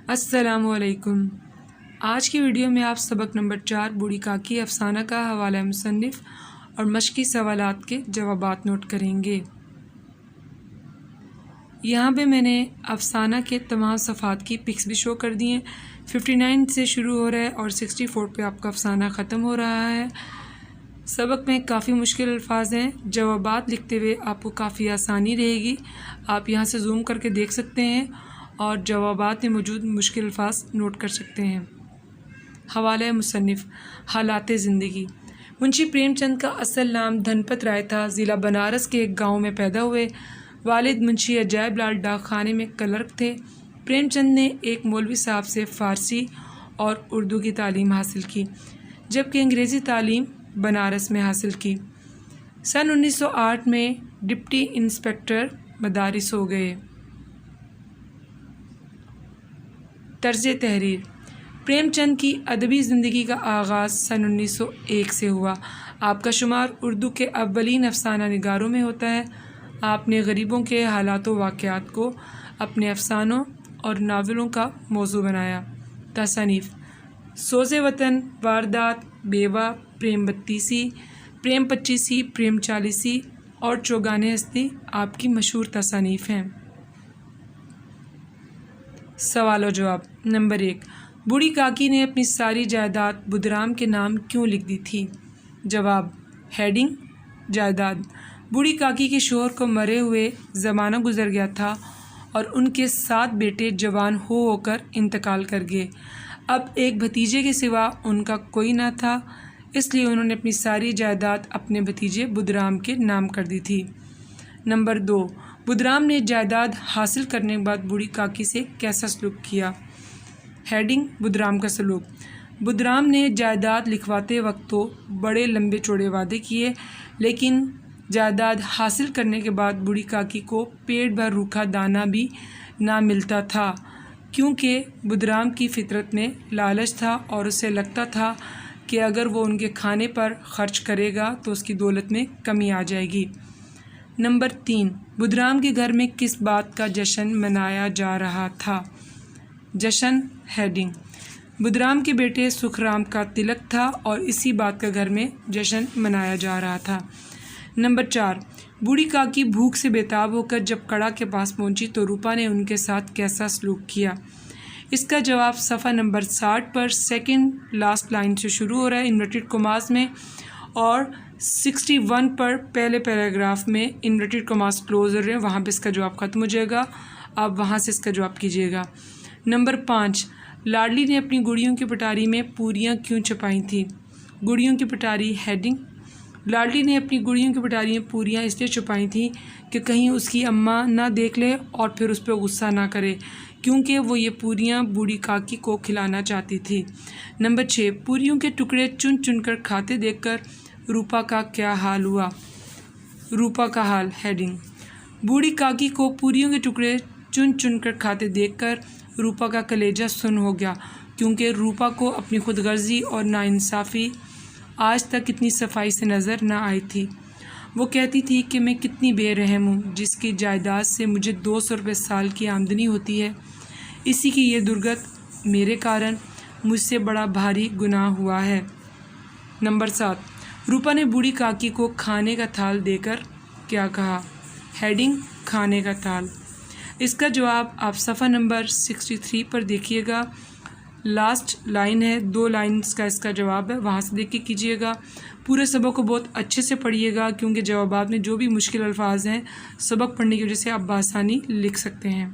السلام علیکم۔ آج کی ویڈیو میں آپ سبق نمبر 4 بوڑھی کاکی افسانہ کا حوالہ مصنف اور مشقی سوالات کے جوابات نوٹ کریں گے۔ یہاں پہ میں نے افسانہ کے تمام صفحات کی پکس بھی شو کر دی ہیں۔ 59 سے شروع ہو رہا ہے اور 64 پہ آپ کا افسانہ ختم ہو رہا ہے۔ سبق میں کافی مشکل الفاظ ہیں، جوابات لکھتے ہوئے آپ کو کافی آسانی رہے گی۔ آپ یہاں سے زوم کر کے دیکھ سکتے ہیں اور جوابات میں موجود مشکل الفاظ نوٹ کر سکتے ہیں۔ حوالہ مصنف: حالات زندگی۔ منشی پریم چند کا اصل نام دھنپت رائے تھا۔ ضلع بنارس کے ایک گاؤں میں پیدا ہوئے۔ والد منشی عجائب لال ڈاک خانے میں کلرک تھے۔ پریم چند نے ایک مولوی صاحب سے فارسی اور اردو کی تعلیم حاصل کی، جبکہ انگریزی تعلیم بنارس میں حاصل کی۔ سن 1908 میں ڈپٹی انسپکٹر مدارس ہو گئے۔ طرز تحریر: پریم چند کی ادبی زندگی کا آغاز سن 1901 سے ہوا۔ آپ کا شمار اردو کے اولین افسانہ نگاروں میں ہوتا ہے۔ آپ نے غریبوں کے حالات و واقعات کو اپنے افسانوں اور ناولوں کا موضوع بنایا۔ تصانیف: سوز وطن، واردات، بیوہ، پریم بتیسی، پریم پچیسی، پریم چالیسی اور چوگان ہستی آپ کی مشہور تصانیف ہیں۔ سوال و جواب: نمبر 1، بوڑھی کاکی نے اپنی ساری جائیداد بدرام کے نام کیوں لکھ دی تھی؟ جواب: ہیڈنگ: جائیداد۔ بوڑھی کاکی کے شوہر کو مرے ہوئے زمانہ گزر گیا تھا اور ان کے 7 بیٹے جوان ہو کر انتقال کر گئے۔ اب ایک بھتیجے کے سوا ان کا کوئی نہ تھا، اس لیے انہوں نے اپنی ساری جائیداد اپنے بھتیجے بدرام کے نام کر دی تھی۔ نمبر 2، بدرام نے جائیداد حاصل کرنے کے بعد بوڑھی کاکی سے کیسا سلوک کیا؟ ہیڈنگ: بدرام کا سلوک۔ بدرام نے جائیداد لکھواتے وقت تو بڑے لمبے چوڑے وعدے کیے، لیکن جائیداد حاصل کرنے کے بعد بوڑھی کاکی کو پیٹ بھر روکھا دانہ بھی نہ ملتا تھا، کیونکہ بدرام کی فطرت میں لالچ تھا اور اسے لگتا تھا کہ اگر وہ ان کے کھانے پر خرچ کرے گا تو اس کی دولت میں کمی آ جائے گی۔ نمبر 3، بدرام کے گھر میں کس بات کا جشن منایا جا رہا تھا؟ جشن۔ ہیڈنگ: بدرام کے بیٹے سکھ رام کا تلک تھا اور اسی بات کا گھر میں جشن منایا جا رہا تھا۔ نمبر 4، بوڑھی کاکی بھوک سے بیتاب ہو کر جب کڑا کے پاس پہنچی تو روپا نے ان کے ساتھ کیسا سلوک کیا؟ اس کا جواب صفحہ number 60 per second last line سے شروع ہو رہا ہے انورٹڈ کماز میں، اور 61 پر پہلے پیراگراف میں انورٹڈ کماز کلوز ہو رہے ہیں، وہاں پہ اس کا جواب ختم ہو جائے گا، آپ وہاں سے اس کا جواب کیجیے گا۔ نمبر 5، لاڈلی نے اپنی گڑیوں کی پٹاری میں پوریاں کیوں چھپائی تھیں؟ گڑیوں کی پٹاری۔ ہیڈنگ: لاڈلی نے اپنی گڑیوں کی پٹاری میں پوریاں اس لیے چھپائی تھیں کہ کہیں اس کی اماں نہ دیکھ لے اور پھر اس پہ غصہ نہ کرے، کیونکہ وہ یہ پوریاں بوڑھی کاکی کو کھلانا چاہتی تھی۔ نمبر 6، پوریوں کے ٹکڑے چن چن کر کھاتے دیکھ کر روپا کا کیا حال ہوا؟ روپا کا حال۔ ہیڈنگ: بوڑھی کاکی کو پوریوں کے ٹکڑے چن چن کر کھاتے دیکھ کر روپا کا کلیجہ سن ہو گیا، کیونکہ روپا کو اپنی خود غرضی اور ناانصافی آج تک اتنی صفائی سے نظر نہ آئی تھی۔ وہ کہتی تھی کہ میں کتنی بے رحم ہوں، جس کی جائیداد سے مجھے 200 روپے سال کی آمدنی ہوتی ہے، اسی کی یہ درگت میرے کارن مجھ سے بڑا بھاری گناہ ہوا ہے۔ نمبر 7، روپا نے بوڑھی کاکی کو کھانے کا تھال دے کر کیا کہا؟ ہیڈنگ: کھانے کا تھال۔ اس کا جواب آپ صفحہ نمبر 63 پر دیکھیے گا، لاسٹ لائن ہے، 2 لائنز کا اس کا جواب ہے، وہاں سے دیکھ کے کیجیے گا۔ پورے سبق کو بہت اچھے سے پڑھیے گا، کیونکہ جوابات میں جو بھی مشکل الفاظ ہیں سبق پڑھنے کی وجہ سے آپ بآسانی لکھ سکتے ہیں۔